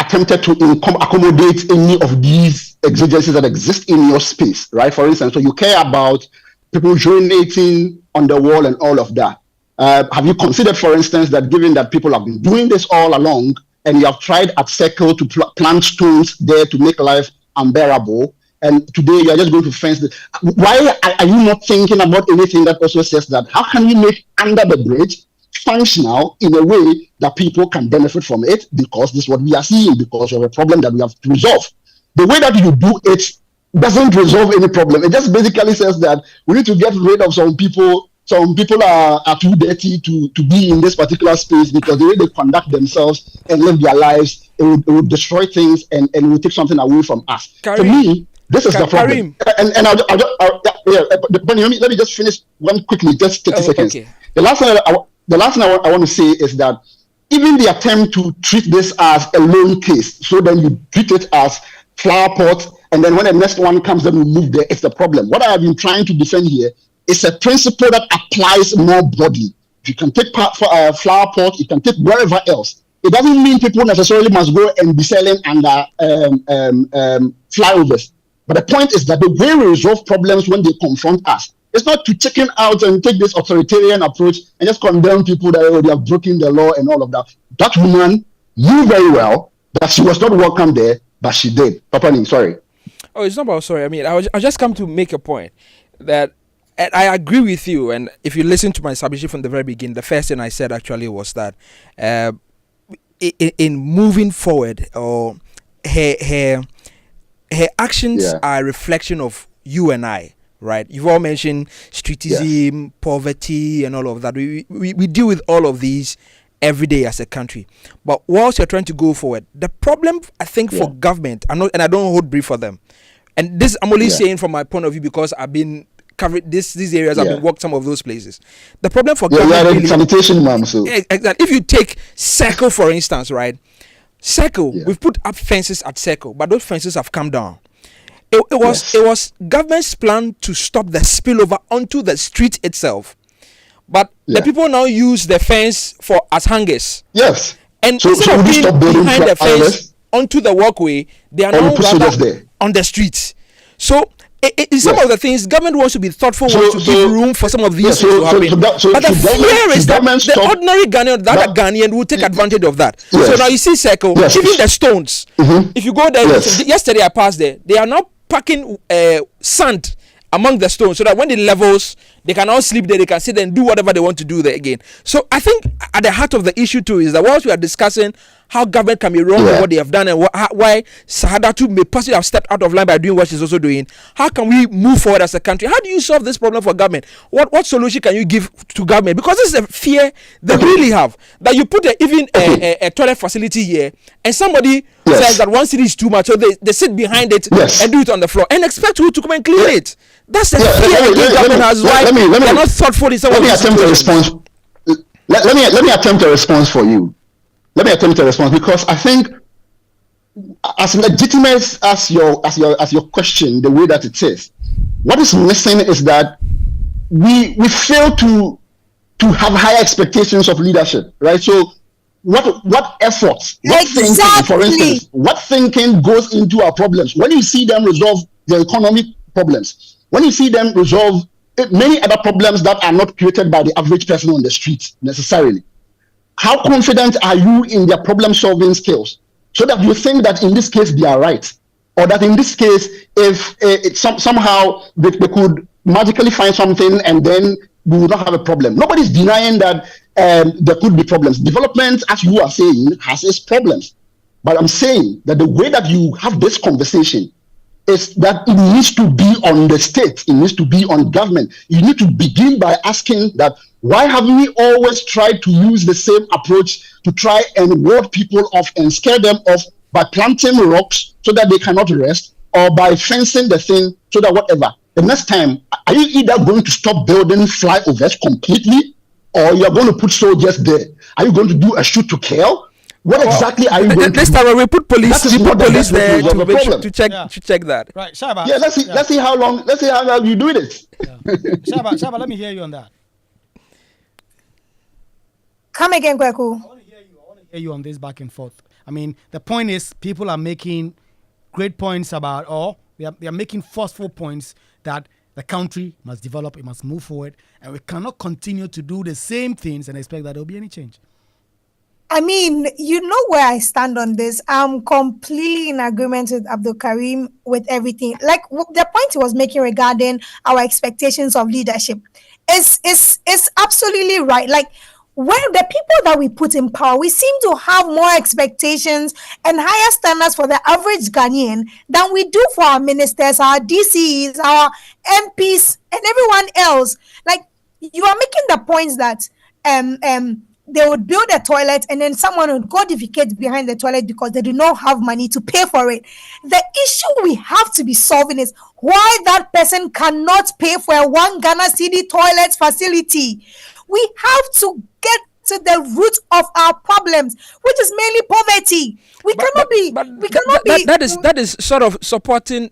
attempted to accommodate any of these exigencies that exist in your space, right? For instance, so you care about people urinating on the wall and all of that. Have you considered, for instance, that given that people have been doing this all along, and you have tried at Circle to plant stones there to make life unbearable, and today you are just going to fence this? Why are you not thinking about anything that also says that how can we make under the bridge functional in a way that people can benefit from it, because this is what we are seeing, because of a problem that we have to resolve. The way that you do it doesn't resolve any problem. It just basically says that we need to get rid of some people. Some people are too dirty to be in this particular space, because the way they conduct themselves and live their lives, it would destroy things and it will take something away from us. To me, this is the problem. And let me just finish one quickly, just 30 seconds. Okay. The last thing I want to say is that even the attempt to treat this as a lone case, so then you treat it as Flowerpot, and then when the next one comes, then we move there, it's the problem. What I have been trying to defend here is a principle that applies more broadly. If you can take Flowerpot, you can take wherever else. It doesn't mean people necessarily must go and be selling under flyovers. But the point is that the way we resolve problems when they confront us, it's not to chicken out and take this authoritarian approach and just condemn people that they have broken the law and all of that. That woman knew very well that she was not welcome there, but she did. Papa, sorry. Oh, it's not about sorry. I mean, I just come to make a point that, and I agree with you. And if you listen to my submission from the very beginning, the first thing I said actually was that in moving forward, or her actions are a reflection of you and I. Right, you've all mentioned streetism, poverty, and all of that. We deal with all of these every day as a country. But whilst you're trying to go forward, the problem I think for government, and I don't hold brief for them, and this I'm only saying from my point of view because I've been covered these areas. I've been worked some of those places. The problem for government, really, sanitation, ma'am. So exactly. If you take Circle for instance, right? Circle, we've put up fences at Circle, but those fences have come down. It was government's plan to stop the spillover onto the street itself, but the people now use the fence as hangers. Yes, and instead of being behind the fence onto the walkway, they are now on the streets. So in some of the things, government wants to be thoughtful, wants to give room for some of these things to happen. But the fear is that the ordinary Ghanaian, the other Ghanaian will take advantage of that. So now you see Circle, even the stones. If you go there, yesterday I passed there, they are now packing sand among the stones so that when it levels, they can all sleep there, they can sit there and do whatever they want to do there again. So I think at the heart of the issue too is that whilst we are discussing how government can be wrong with what they have done and why Sahadatu may possibly have stepped out of line by doing what she's also doing, how can we move forward as a country? How do you solve this problem for government? What solution can you give to government? Because this is a fear they really have, that you put even a toilet facility here and somebody says that one city is too much, so they sit behind it and do it on the floor and expect you to come and clean it. That's the fear government has. Why they're not thoughtful in some of these situations. Let me attempt a response for you. Let me attempt a response, because I think, as legitimate as your question, the way that it is, what is missing is that we fail to have higher expectations of leadership, right? So what efforts, thinking, for instance, what thinking goes into our problems? When you see them resolve the economic problems, when you see them resolve many other problems that are not created by the average person on the street necessarily, how confident are you in their problem-solving skills? So that you think that in this case they are right, or that in this case, if somehow they could magically find something and then we will not have a problem. Nobody's denying that there could be problems. Development, as you are saying, has its problems. But I'm saying that the way that you have this conversation is that it needs to be on the state. It needs to be on government. You need to begin by asking that why have we always tried to use the same approach to try and ward people off and scare them off by planting rocks so that they cannot rest, or by fencing the thing so that whatever. The next time, are you either going to stop building flyovers completely, or you are going to put soldiers there? Are you going to do a shoot to kill? What exactly are you going to do? This time we put police there to check that. Right, Shaba. Yeah, let's see how long you do it. Shaba, let me hear you on that. Come again, Kwaku. I want to hear you on this back and forth. I mean, the point is, people are making great points about, or they are making forceful points that the country must develop, it must move forward, and we cannot continue to do the same things and expect that there will be any change. I mean, you know where I stand on this. I'm completely in agreement with Abdul Karim with everything. Like the point he was making regarding our expectations of leadership is absolutely right. Like, when the people that we put in power, we seem to have more expectations and higher standards for the average Ghanaian than we do for our ministers, our DCs, our MPs, and everyone else. Like, you are making the points that they would build a toilet and then someone would go defecate behind the toilet because they do not have money to pay for it. The issue we have to be solving is why that person cannot pay for a 1 Ghana cedi toilet facility. We have to get to the root of our problems, which is mainly poverty. We cannot be. That is sort of supporting,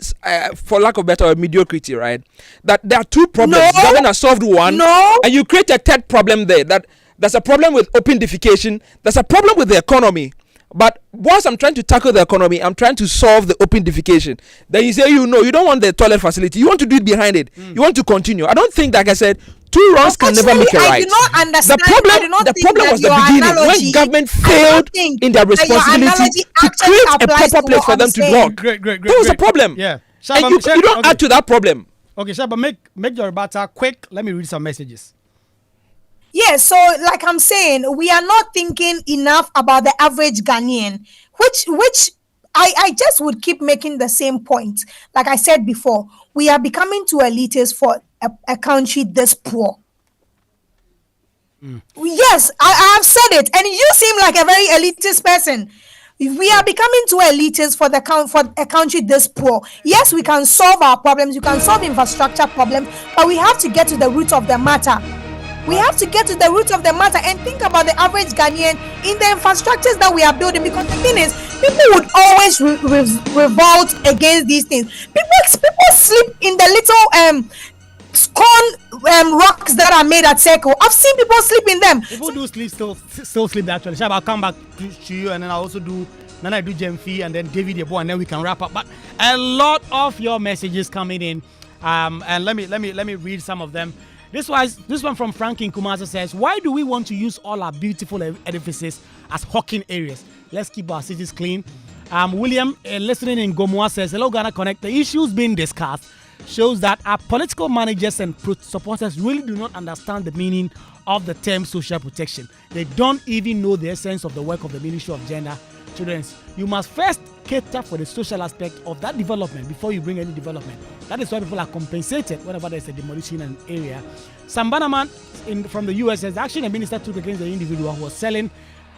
for lack of better, mediocrity, right? That there are two problems. No. Government has solved one, and you create a third problem there. That there's a problem with open defecation. There's a problem with the economy. But once I'm trying to tackle the economy, I'm trying to solve the open defecation. Then you say, you don't want the toilet facility. You want to do it behind it. You want to continue. I don't think, like I said, two wrongs can never make a right. I do not understand. The problem was the beginning when government failed in their responsibility to create a proper place for them to work. Great. That was a problem. Yeah. And you don't add to that problem. Okay, Shaba, make your rebuttal quick. Let me read some messages. Yeah, so like I'm saying, we are not thinking enough about the average Ghanaian, which I just would keep making the same point. Like I said before, we are becoming too elitist for a country this poor. Yes, I have said it, and you seem like a very elitist person. We are becoming too elitist for a country this poor. Yes, we can solve our problems, you can solve infrastructure problems, but we have to get to the root of the matter. We have to get to the root of the matter and think about the average Ghanaian in the infrastructures that we are building, because the thing is, people would always revolt against these things. People sleep in the little scorn rocks that are made at Circle. I've seen people sleep in them. People do sleep, still sleep actually. Shab, I'll come back to you, and then I'll also do Jemfi and then David Yebo, and then we can wrap up. But a lot of your messages coming in, and let me read some of them. This one from Frank in Kumasi says, why do we want to use all our beautiful edifices as hawking areas? Let's keep our cities clean. William, listening in Gomoa, says, hello Ghana Connect. The issues being discussed shows that our political managers and supporters really do not understand the meaning of the term social protection. They don't even know the essence of the work of the Ministry of Gender. Children, you must first cater for the social aspect of that development before you bring any development. That is why people are compensated whenever there's a demolition in an area. Sambanaman from the US says, the action the minister took against the individual who was selling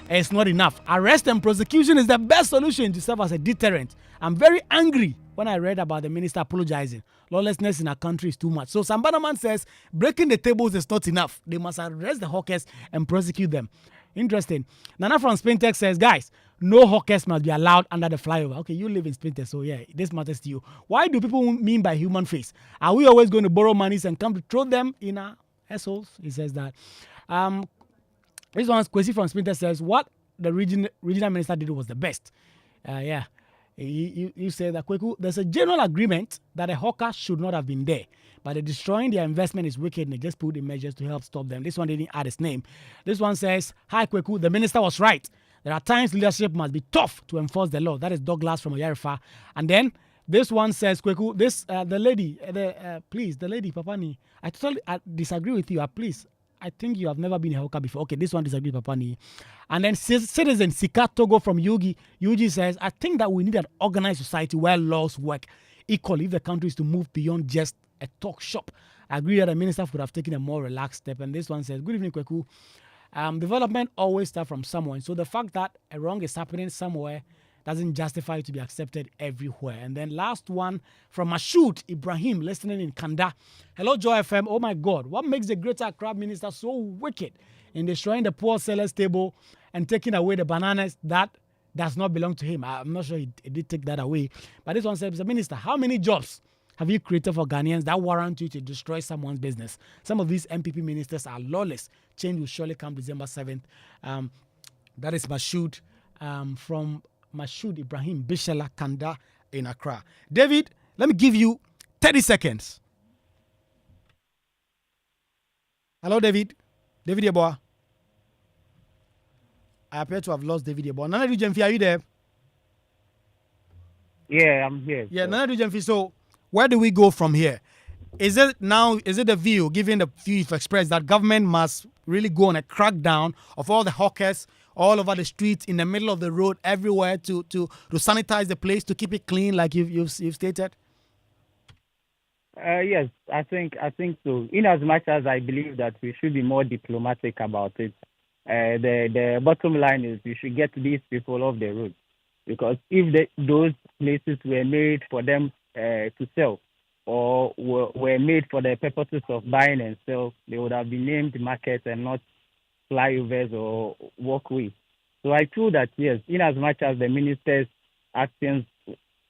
is not enough. Arrest and prosecution is the best solution to serve as a deterrent. I'm very angry when I read about the minister apologizing. Lawlessness in our country is too much. So Sambanaman says, breaking the tables is not enough. They must arrest the hawkers and prosecute them. Interesting. Nana from Spintex says, guys, no hawkers must be allowed under the flyover. Okay, you live in Spintex, so yeah, this matters to you. Why do people mean by human face? Are we always going to borrow monies and come to throw them in our assholes? He says that. This one's Kwesi from Spintex says, what the regional minister did was the best. Yeah. You say that, Kwaku, there's a general agreement that a hawker should not have been there, but destroying their investment is wicked and they just put in measures to help stop them. This one didn't add his name. This one says, hi Kwaku, the minister was right. There are times leadership must be tough to enforce the law. That is Douglas from Oyarifa. And then This one says, Kwaku, this the lady, please, the lady, Papani. I totally disagree with you. Please, I think you have never been a hawker before. Okay, this one disagrees with Papani. And then citizen Sika Togo from Yugi says, I think that we need an organized society where laws work equally if the country is to move beyond just a talk shop. I agree that the minister could have taken a more relaxed step. And this one says, good evening, Kwaku. Development always starts from someone. So the fact that a wrong is happening somewhere doesn't justify it to be accepted everywhere. And then last one from Mashoud Ibrahim, listening in Kanda. Hello, Joy FM. Oh my God, what makes the Greater Accra minister so wicked in destroying the poor sellers table and taking away the bananas that does not belong to him? I'm not sure he did take that away. But this one says, Mr. Minister, how many jobs have you created for Ghanaians that warrant you to destroy someone's business? Some of these MPP ministers are lawless. Change will surely come December 7th. That is Mashoud from Mashoud Ibrahim, Bishala Kanda in Accra. David, let me give you 30 seconds. Hello, David. David Yeboah. I appear to have lost David Yeboah. Nana Dujemfi, are you there? Yeah, I'm here. Yeah, Nana Dujemfi. So, where do we go from here? Is it the view, given the view you've expressed, that government must really go on a crackdown of all the hawkers all over the streets, in the middle of the road, everywhere to sanitize the place, to keep it clean, like you've stated? Yes, I think so. In as much as I believe that we should be more diplomatic about it, the bottom line is we should get these people off the road, because if those places were made for them to sell, or were made for the purposes of buying and sell, they would have been named markets and not flyovers or walkways. So I feel that, yes, in as much as the minister's actions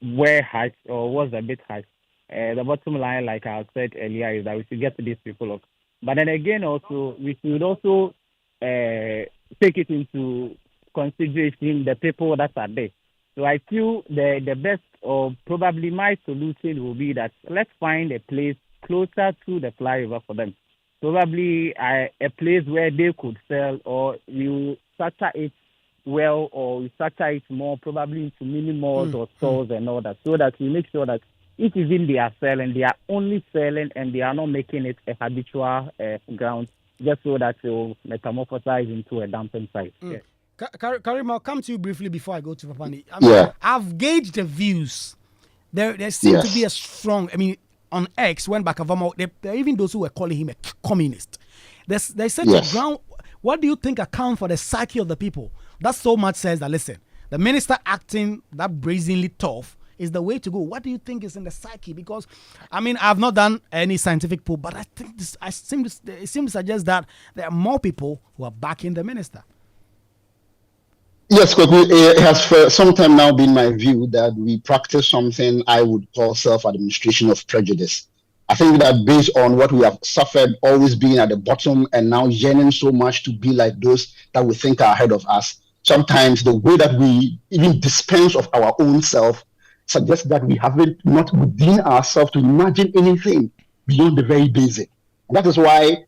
were harsh or was a bit harsh, the bottom line, like I said earlier, is that we should get these people off. But then again, also, we should also take it into consideration the people that are there. So I feel the best, or probably my solution will be that let's find a place closer to the flyover for them. Probably a place where they could sell, or you structure it well, or you structure it more, probably into mini malls or stores and all that, so that we make sure that if even they are selling, they are only selling and they are not making it a habitual ground, just so that they will metamorphosize into a dumping site. Yeah. Karim, I'll come to you briefly before I go to Papani. I've gauged the views. There seems to be a strong, on X, when Bakavamo, there are even those who were calling him a communist. There's such a ground. What do you think account for the psyche of the people? That so much says that, listen, the minister acting that brazenly tough is the way to go. What do you think is in the psyche? Because, I've not done any scientific poll, but I think it seems to suggest that there are more people who are backing the minister. Yes, it has for some time now been my view that we practice something I would call self-administration of prejudice. I think that based on what we have suffered, always being at the bottom and now yearning so much to be like those that we think are ahead of us, sometimes the way that we even dispense of our own self suggests that we haven't not within ourselves to imagine anything beyond the very basic. And that is why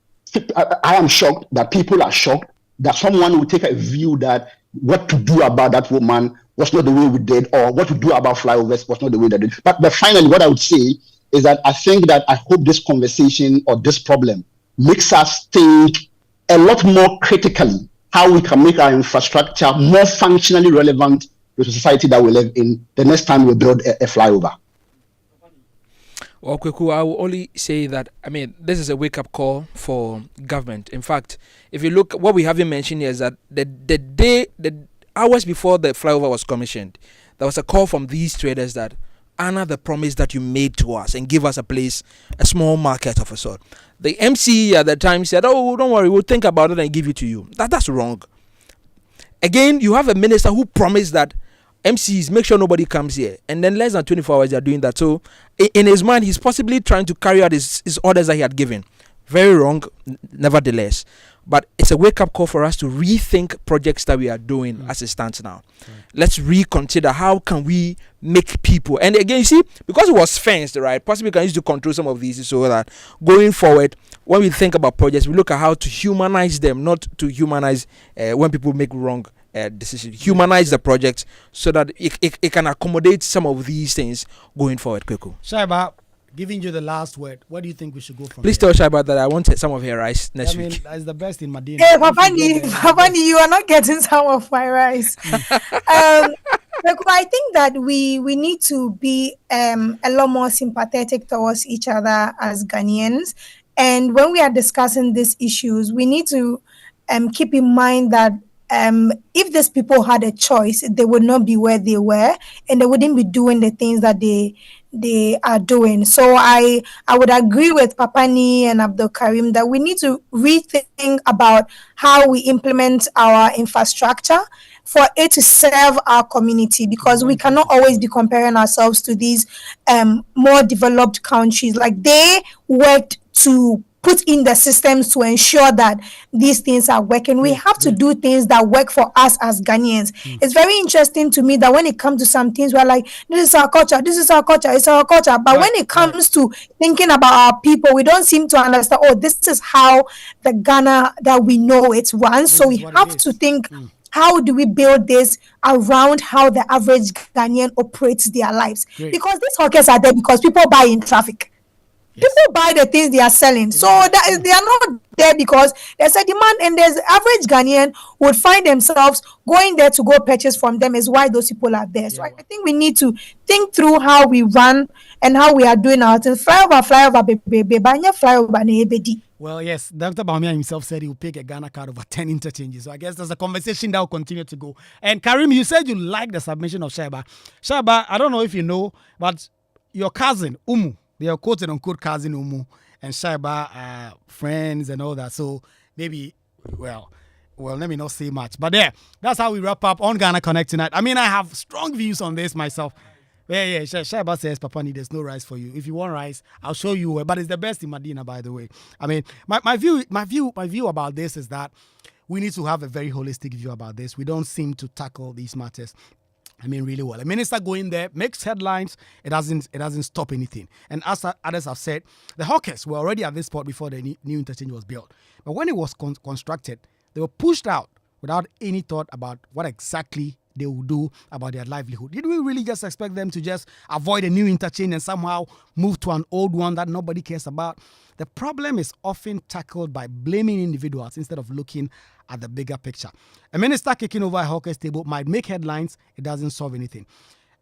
I am shocked that people are shocked that someone will take a view that what to do about that woman was not the way we did, or what to do about flyovers was not the way they did. But finally, what I would say is that I hope this conversation or this problem makes us think a lot more critically how we can make our infrastructure more functionally relevant to the society that we live in the next time we build a flyover. Well, Kwaku, I will only say that, this is a wake-up call for government. In fact, if you look, what we haven't mentioned here is that the hours before the flyover was commissioned, there was a call from these traders that honor the promise that you made to us and give us a place, a small market of a sort. The MC at the time said, oh, don't worry, we'll think about it and give it to you. That's wrong. Again, you have a minister who promised that MCs, make sure nobody comes here. And then less than 24 hours, they are doing that. So in his mind, he's possibly trying to carry out his orders that he had given. Very wrong, nevertheless. But it's a wake-up call for us to rethink projects that we are doing as it stands now. Let's reconsider how can we make people. And again, you see, because it was fenced, right, possibly we can use to control some of these so that going forward, when we think about projects, we look at how to humanize them, not to humanize when people make wrong decision. Humanize the project so that it can accommodate some of these things going forward. Kwaku. Shaiba, giving you the last word, where do you think we should go from Please here? tell Shaiba that I want some of her rice next week. That's the best in Medina. Hey, Papani, you are not getting some of my rice. I think that we need to be a lot more sympathetic towards each other as Ghanaians. And when we are discussing these issues, we need to keep in mind that if these people had a choice, they would not be where they were, and they wouldn't be doing the things that they are doing. So I would agree with Papani and Abdul Karim that we need to rethink about how we implement our infrastructure for it to serve our community, because we cannot always be comparing ourselves to these more developed countries. Like, they worked to put in the systems to ensure that these things are working. We have to do things that work for us as Ghanaians. It's very interesting to me that when it comes to some things, we're like, this is our culture, it's our culture. But when it comes to thinking about our people, we don't seem to understand, this is how the Ghana that we know it runs. So we have to think, how do we build this around how the average Ghanaian operates their lives? Because these hawkers are there because people buy in traffic. People buy the things they are selling. So they are not there because there's a demand, and there's average Ghanaian would find themselves going there to go purchase from them, is why those people are there. So I think we need to think through how we run and how we are doing our things. Flyover, baby, flyover. Well, yes, Dr. Bawumia himself said he will pick a Ghana card over 10 interchanges. So I guess there's a conversation that will continue to go. And Karim, you said you like the submission of Shaiba. Shaiba, I don't know if you know, but your cousin, Umu, they are quoted unquote cousin Umu and Shaiba are friends and all that. So maybe, well, let me not say much. But that's how we wrap up on Ghana Connect tonight. I mean, I have strong views on this myself. Yeah. Shaiba says, Papani, there's no rice for you. If you want rice, I'll show you where. But it's the best in Medina, by the way. I mean, my view about this is that we need to have a very holistic view about this. We don't seem to tackle these matters, I mean, really well. A minister going there makes headlines. It doesn't stop anything. And as others have said, the hawkers were already at this spot before the new interchange was built. But when it was constructed, they were pushed out without any thought about what exactly they will do about their livelihood. Did we really just expect them to just avoid a new interchange and somehow move to an old one that nobody cares about? The problem is often tackled by blaming individuals instead of looking at the bigger picture. A minister kicking over a hawker's table might make headlines. It doesn't solve anything.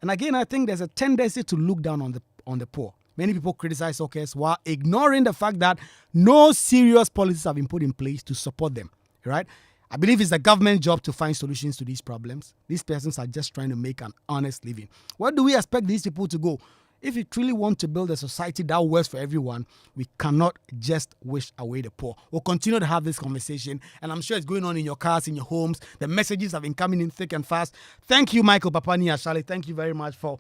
And again, I think there's a tendency to look down on the poor. Many people criticize hawkers while ignoring the fact that no serious policies have been put in place to support them, right? I believe it's the government job to find solutions to these problems. These persons are just trying to make an honest living. Where do we expect these people to go? If we truly want to build a society that works for everyone, we cannot just wish away the poor. We'll continue to have this conversation, and I'm sure it's going on in your cars, in your homes. The messages have been coming in thick and fast. Thank you, Michael Papani Ashale. Thank you very much for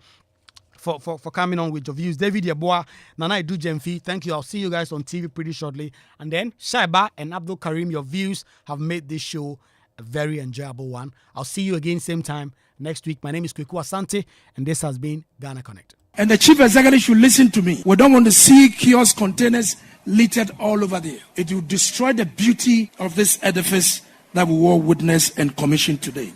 coming on with your views. David Yeboah, Nana Edu Jemfi, thank you. I'll see you guys on TV pretty shortly. And then Shaiba and Abdul Karim, your views have made this show a very enjoyable one. I'll see you again same time next week. My name is Kwaku Asante, and this has been Ghana Connect. And the chief executive should listen to me. We don't want to see kiosk containers littered all over there. It will destroy the beauty of this edifice that we all witness and commission today.